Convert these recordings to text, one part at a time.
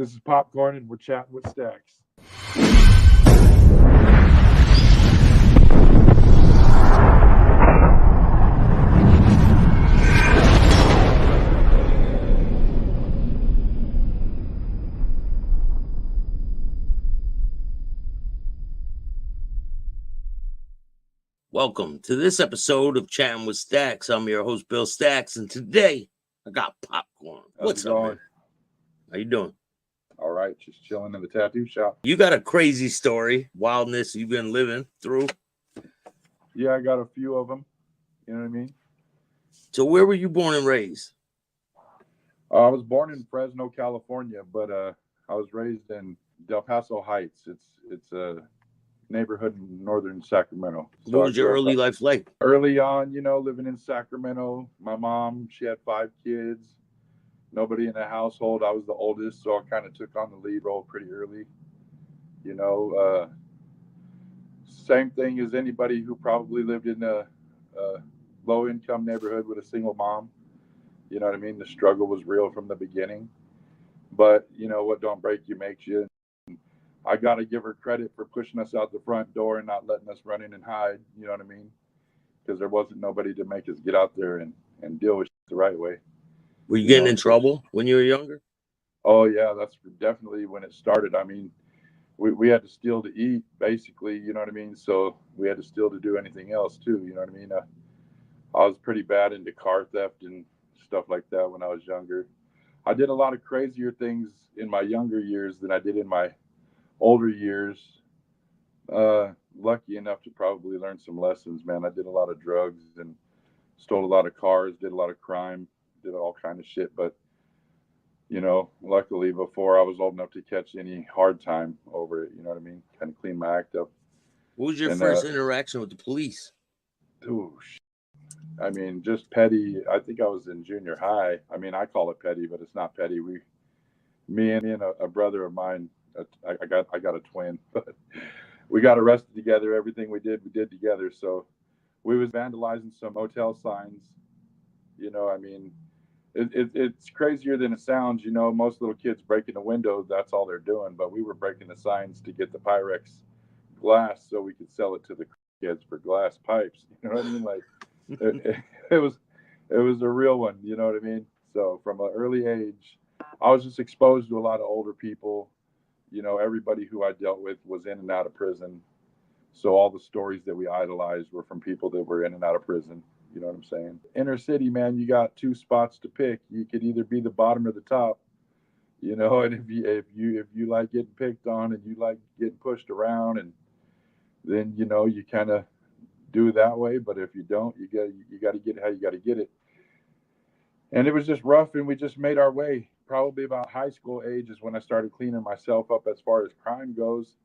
This is PopKorn, and we're chatting with Staxx. Welcome to this episode of Chatting with Staxx. I'm your host, Bill Staxx, and today I got PopKorn. What's up, man? How you doing? All right, just chilling in the tattoo shop. You got a crazy story, wildness you've been living through. Yeah, I got a few of them. You know what I mean? So where were you born and raised? I was born in Fresno, California, but I was raised in Del Paso Heights. It's a neighborhood in northern Sacramento. So what was your early life like? Early on, living in Sacramento, my mom, she had 5 kids. Nobody in the household. I was the oldest, so I kind of took on the lead role pretty early. Same thing as anybody who probably lived in a low-income neighborhood with a single mom. You know what I mean? The struggle was real from the beginning. But, what don't break you makes you. I got to give her credit for pushing us out the front door and not letting us run in and hide. You know what I mean? Because there wasn't nobody to make us get out there and deal with the right way. Were you getting in trouble when you were younger? Oh, yeah, that's definitely when it started. I mean, we had to steal to eat, basically, you know what I mean? So we had to steal to do anything else, too, you know what I mean? I was pretty bad into car theft and stuff like that when I was younger. I did a lot of crazier things in my younger years than I did in my older years. Lucky enough to probably learn some lessons, man. I did a lot of drugs and stole a lot of cars, did a lot of crime, did all kind of shit. But, luckily before I was old enough to catch any hard time over it, you know what I mean? Kind of clean my act up. What was your first interaction with the police? I mean, just petty. I think I was in junior high. I mean, I call it petty, but it's not petty. Me and a brother of mine, I got a twin, but we got arrested together. Everything we did together. So we was vandalizing some hotel signs. I mean, it's crazier than it sounds. Most little kids breaking the window, that's all they're doing. But we were breaking the signs to get the Pyrex glass so we could sell it to the kids for glass pipes. You know what I mean? Like it was a real one. You know what I mean? So from an early age, I was just exposed to a lot of older people. Everybody who I dealt with was in and out of prison. So all the stories that we idolized were from people that were in and out of prison. You know what I'm saying? Inner city, man, you got 2 spots to pick. You could either be the bottom or the top. And if you like getting picked on and you like getting pushed around, and then you kind of do that way. But if you don't, you got to get it how you got to get it. And it was just rough, and we just made our way. Probably about high school age is when I started cleaning myself up as far as crime goes.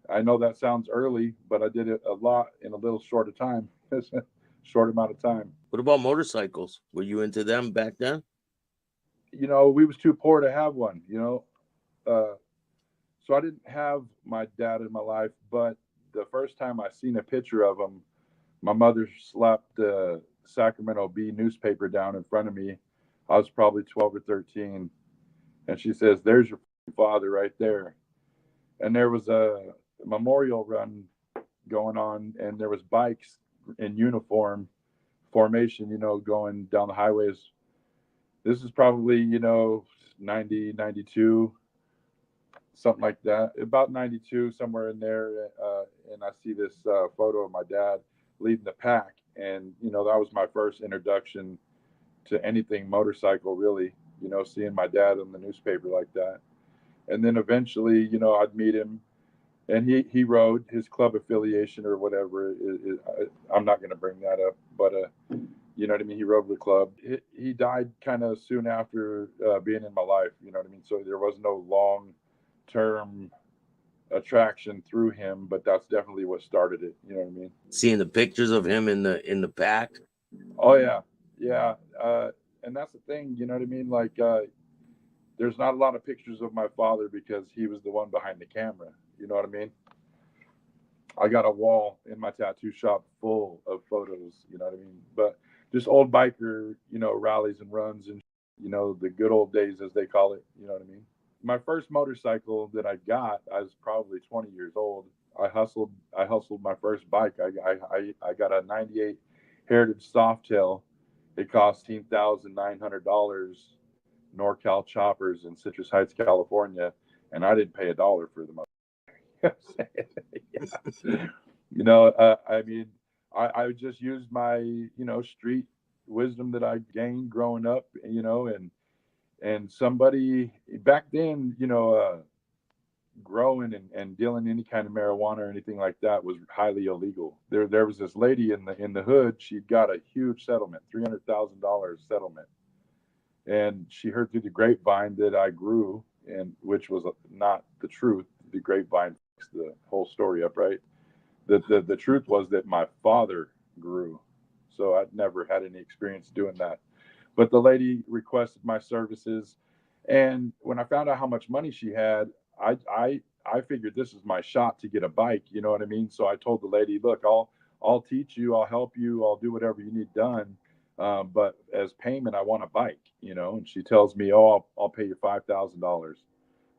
I know that sounds early, but I did it a lot in a little short amount of time. What about motorcycles? Were you into them back then? We was too poor to have one, so I didn't have my dad in my life, but the first time I seen a picture of him, my mother slapped the Sacramento Bee newspaper down in front of me. I was probably 12 or 13, and she says, "There's your father right there." And there was a memorial run going on, and there was bikes in uniform formation, going down the highways. This is probably, 90, 92, something like that. About 92, somewhere in there. And I see this photo of my dad leading the pack. And, that was my first introduction to anything motorcycle, really, seeing my dad in the newspaper like that. And then eventually, I'd meet him, and he rode his club affiliation or whatever. I'm not going to bring that up, but you know what I mean? He rode the club. He died kind of soon after being in my life, you know what I mean? So there was no long-term attraction through him, but that's definitely what started it, you know what I mean? Seeing the pictures of him in the pack? Oh, yeah. Yeah. And that's the thing, you know what I mean? Like, there's not a lot of pictures of my father because he was the one behind the camera. You know what I mean? I got a wall in my tattoo shop full of photos, you know what I mean? But just old biker, rallies and runs and, the good old days, as they call it, you know what I mean? my first motorcycle that I got, I was probably 20 years old. I hustled my first bike. I got a 98 Heritage Softail. It cost $10,900 NorCal choppers in Citrus Heights, California, and I didn't pay a dollar for the motorcycle. Yeah. I mean, I just used my, street wisdom that I gained growing up, and somebody back then, growing and dealing any kind of marijuana or anything like that was highly illegal. There was this lady in the hood. She'd got a huge settlement, $300,000 settlement, and she heard through the grapevine that I grew, and which was not the truth. The grapevine fucks the whole story up, right? The truth was that my father grew, so I'd never had any experience doing that. But the lady requested my services, and when I found out how much money she had, I figured this is my shot to get a bike. You know what I mean? So I told the lady, look, I'll teach you, I'll help you, I'll do whatever you need done. But as payment, I want a bike. And she tells me, oh, I'll pay you $5,000.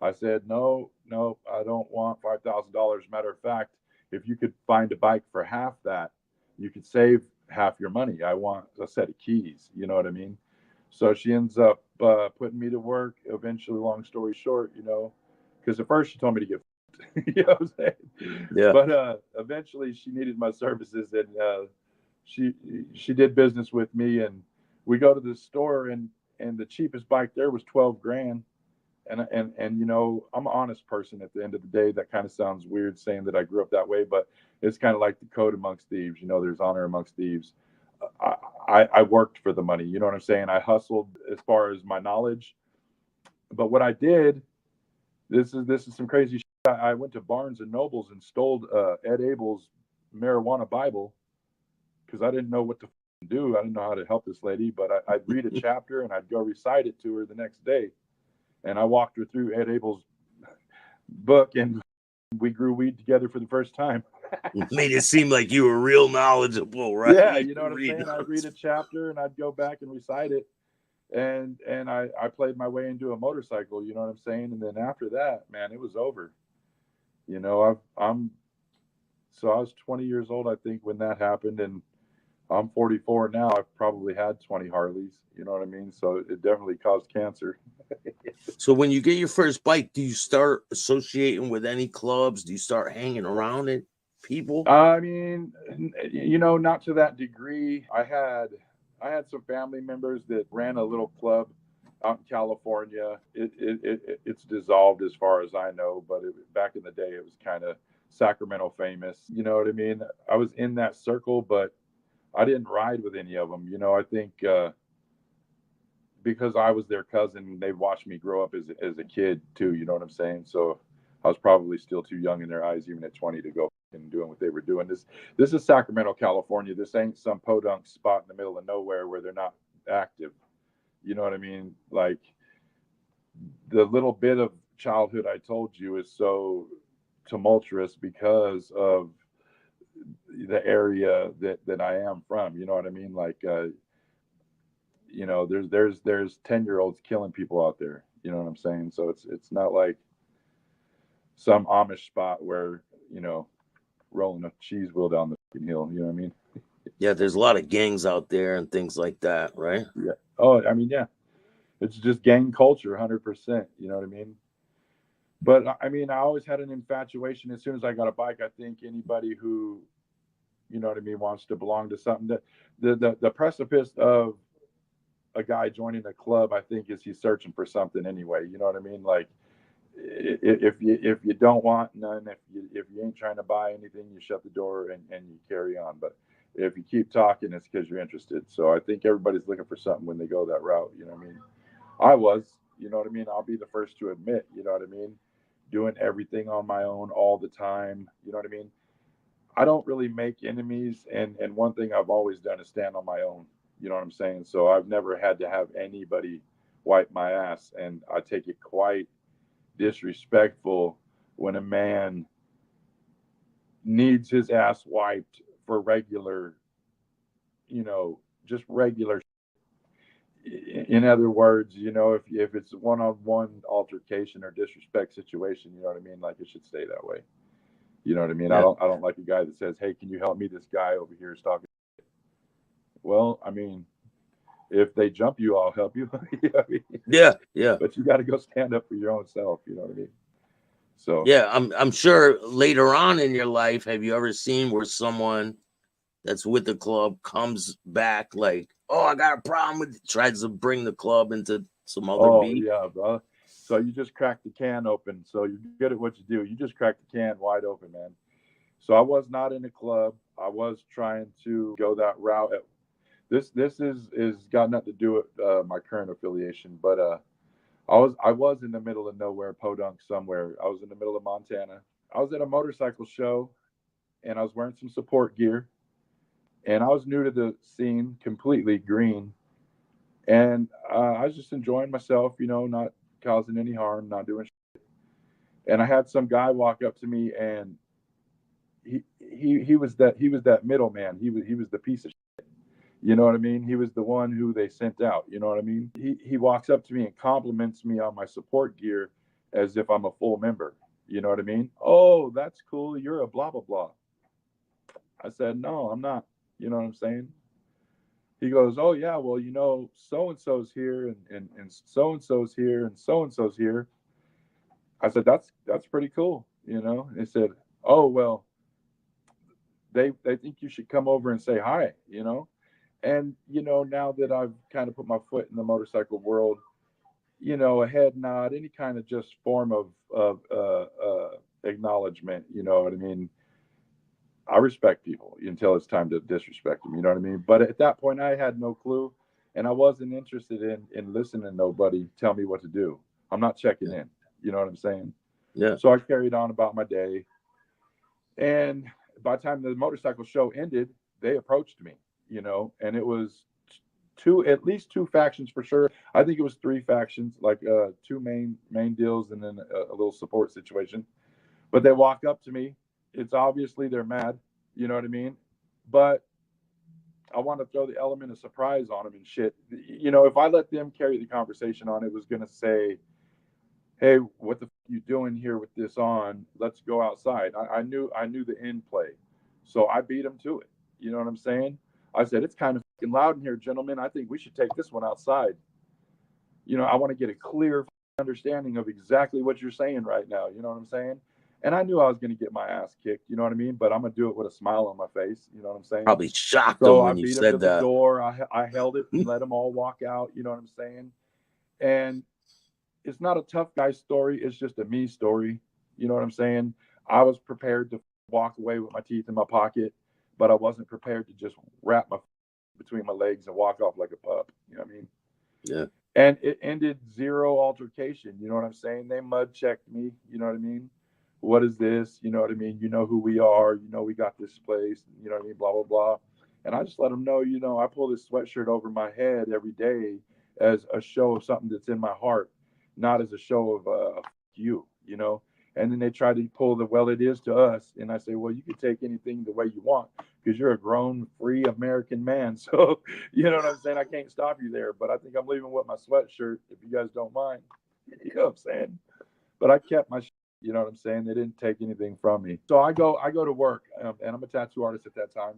I said, no, I don't want $5,000. Matter of fact, if you could find a bike for half that, you could save half your money. I want a set of keys. You know what I mean? So she ends up putting me to work. Eventually, long story short, because at first she told me to get, you know what I'm saying? Yeah. But eventually she needed my services, and she did business with me, and we go to the store, and the cheapest bike there was 12 grand. And I'm an honest person at the end of the day. That kind of sounds weird saying that I grew up that way, but it's kind of like the code amongst thieves. There's honor amongst thieves. I worked for the money. You know what I'm saying? I hustled as far as my knowledge. But what I did, this is some crazy shit. I went to Barnes and Nobles and stole Ed Abel's marijuana Bible because I didn't know what to do. I didn't know how to help this lady, but I'd read a chapter and I'd go recite it to her the next day. And I walked her through Ed Abel's book, and we grew weed together for the first time. Made it seem like you were real knowledgeable, right? Yeah, you know what I'm saying? I'd read a chapter and I'd go back and recite it. And I played my way into a motorcycle, you know what I'm saying? And then after that, man, it was over. So I was 20 years old, I think, when that happened, and I'm 44 now. I've probably had 20 Harleys, you know what I mean? So it definitely caused cancer. So when you get your first bike, do you start associating with any clubs? Do you start hanging around it, people? I mean, not to that degree. I had some family members that ran a little club out in California. It's dissolved as far as I know, but back in the day, it was kind of Sacramento famous. You know what I mean? I was in that circle, but I didn't ride with any of them. I think because I was their cousin, they watched me grow up as a kid too. You know what I'm saying? So I was probably still too young in their eyes, even at 20, to go and doing what they were doing. This is Sacramento, California. This ain't some podunk spot in the middle of nowhere where they're not active. You know what I mean? Like, the little bit of childhood I told you is so tumultuous because of the area that I am from. You know what I mean? Like, there's 10-year-olds killing people out there. You know what I'm saying? So it's not like some Amish spot where, rolling a cheese wheel down the fucking hill. You know what I mean? Yeah, there's a lot of gangs out there and things like that, right? Yeah. Oh, I mean, yeah. It's just gang culture, 100%. You know what I mean? But I mean, I always had an infatuation. As soon as I got a bike, I think anybody who, you know what I mean, wants to belong to something, that the precipice of a guy joining a club, I think, is he's searching for something anyway. You know what I mean? Like, if you don't want none, if you ain't trying to buy anything, you shut the door and you carry on. But if you keep talking, it's because you're interested. So I think everybody's looking for something when they go that route. You know what I mean? I was, you know what I mean? I'll be the first to admit, you know what I mean? Doing everything on my own all the time. You know what I mean? I don't really make enemies. And one thing I've always done is stand on my own. You know what I'm saying? So I've never had to have anybody wipe my ass. And I take it quite disrespectful when a man needs his ass wiped for regular, just regular. in other words, if it's a one-on-one altercation or disrespect situation, you know what I mean? Like, it should stay that way. You know what I mean? Yeah. I don't like a guy that says, "Hey, can you help me? This guy over here is talking." Well, I mean, if they jump you, I'll help you. You know what I mean? Yeah. Yeah. But you got to go stand up for your own self. You know what I mean? So Yeah. I'm sure later on in your life, have you ever seen where someone that's with the club comes back like, oh, I got a problem with it, tries to bring the club into some other oh beef? yeah, bro. So you just crack the can open. So you're good at what you do. You just crack the can wide open, man. So I was not in a club. I was trying to go that route. This is got nothing to do with my current affiliation, but I was in the middle of nowhere, podunk somewhere. I was in the middle of Montana. I was at a motorcycle show, and I was wearing some support gear, and I was new to the scene, completely green, and I was just enjoying myself, not causing any harm, not doing. And I had some guy walk up to me, and he was that middleman. He was the piece of. You know what I mean? He was the one who they sent out. You know what I mean? He walks up to me and compliments me on my support gear as if I'm a full member. You know what I mean? Oh, that's cool. You're a blah blah blah. I said, no, I'm not. You know what I'm saying? He goes, oh yeah, well, so and so's here and so and so's here and so and so's here. I said, that's pretty cool. He said, oh well, they think you should come over and say hi. And now that I've kind of put my foot in the motorcycle world, a head nod, any kind of just form of acknowledgement. You know what I mean? I respect people until it's time to disrespect them. You know what I mean? But at that point, I had no clue, and I wasn't interested in listening to nobody tell me what to do. I'm not checking in. You know what I'm saying? Yeah. So I carried on about my day, and by the time the motorcycle show ended, they approached me. And it was at least two factions for sure. I think it was three factions, like two main deals, and then a little support situation. But they walk up to me. It's obviously they're mad. You know what I mean? But I want to throw the element of surprise on them and shit. If I let them carry the conversation on, it was gonna say, "Hey, what the you doing here with this on? Let's go outside." I knew the end play, so I beat them to it. You know what I'm saying? I said, "It's kind of fucking loud in here, gentlemen. I think we should take this one outside." I want to get a clear understanding of exactly what you're saying right now. You know what I'm saying? And I knew I was going to get my ass kicked. You know what I mean? But I'm going to do it with a smile on my face. You know what I'm saying? Probably shocked them So I when you beat him to said the that. door. I held it and let them all walk out. You know what I'm saying? And it's not a tough guy story. It's just a me story. You know what I'm saying? I was prepared to walk away with my teeth in my pocket, but I wasn't prepared to just wrap my between my legs and walk off like a pup. You know what I mean? Yeah. And it ended zero altercation. You know what I'm saying? They mud checked me. You know what I mean? What is this? You know what I mean? You know who we are. We got this place. You know what I mean? Blah, blah, blah. And I just let them know, I pull this sweatshirt over my head every day as a show of something that's in my heart, not as a show of you. And then they try to pull well, it is to us. And I say, well, you can take anything the way you want because you're a grown, free American man. So, you know what I'm saying? I can't stop you there. But I think I'm leaving with my sweatshirt if you guys don't mind. You know what I'm saying? But I kept my, you know what I'm saying? They didn't take anything from me. So I go to work, and I'm a tattoo artist at that time,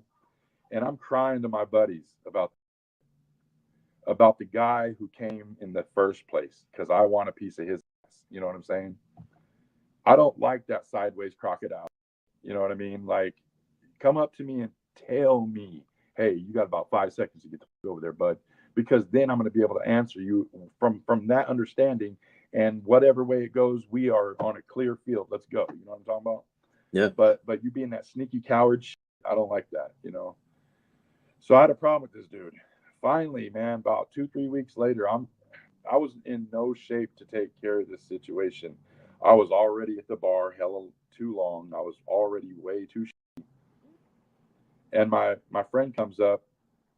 and I'm crying to my buddies about the guy who came in the first place because I want a piece of his ass. You know what I'm saying? I don't like that sideways crocodile. You know what I mean? Like, come up to me and tell me, hey, you got about 5 seconds to get the fuck over there, bud, because then I'm going to be able to answer you from that understanding. And whatever way it goes, we are on a clear field. Let's go. You know what I'm talking about? Yeah. But you being that sneaky coward, I don't like that. So I had a problem with this dude. Finally, man, about 2-3 weeks later, I was in no shape to take care of this situation. I was already at the bar hella too long. I was already way too. And my friend comes up,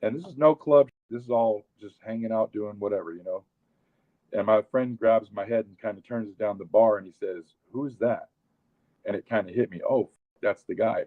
and this is no club. This is all just hanging out, doing whatever. And my friend grabs my head and kind of turns it down the bar, and he says, "Who's that?" And it kind of hit me. Oh, that's the guy.